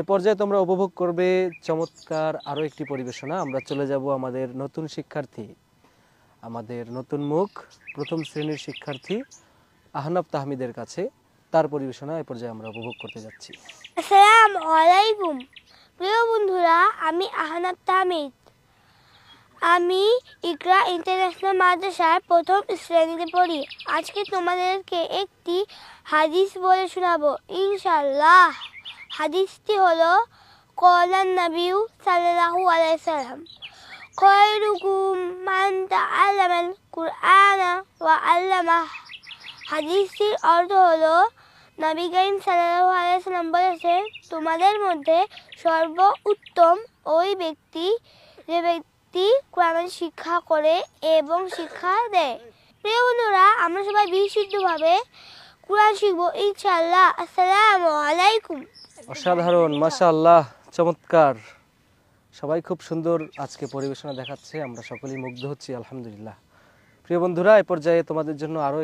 এ পর্যায়ে তোমরা উপভোগ করবে চমৎকার আরও একটি পরিবেশনা। আমরা চলে যাব আমাদের নতুন শিক্ষার্থী, আমাদের নতুন মুখ, প্রথম শ্রেণীর শিক্ষার্থী আহনাব তাহমিদের কাছে। তার পরিবেশনা এ পর্যায়ে আমরা উপভোগ করতে যাচ্ছি। আসসালামু আলাইকুম প্রিয় বন্ধুরা, আমি আহনাব তাহমিদ। আমি ইকরা ইন্টারন্যাশনাল মাদ্রাসার প্রথম শ্রেণীতে পড়ি। আজকে তোমাদেরকে একটি হাদিস বলে শোনাবো ইনশাআল্লাহ। হাদিসটি হলো ক্বালান নবী সাল্লাল্লাহু আলাইহি ওয়াসাল্লাম খায়রুকুম মান তাআল্লামাল কুরআনা ওয়া আল্লামাহ। হাদিসটির অর্থ হলো নবী করিম সাল্লাল্লাহু আলাইহি ওয়াসাল্লাম বলেছেন, তোমাদের মধ্যে সর্বোত্তম ওই ব্যক্তি যে ব্যক্তি কোরআন শিক্ষা করে এবং শিক্ষা দেয়। প্রিয় বন্ধুরা, আমরা সবাই বিশুদ্ধভাবে কোরআন শিখবো ইনশাআল্লাহ। আসসালামু আলাইকুম। অসাধারণ, মাশাআল্লাহ, চমৎকার। সবাই খুব সুন্দর আজকে পরিবেশনা দেখাচ্ছে, আমরা সকলেই মুগ্ধ হচ্ছি, আলহামদুলিল্লাহ। প্রিয় বন্ধুরা, এ পর্যায়ে তোমাদের জন্য আরও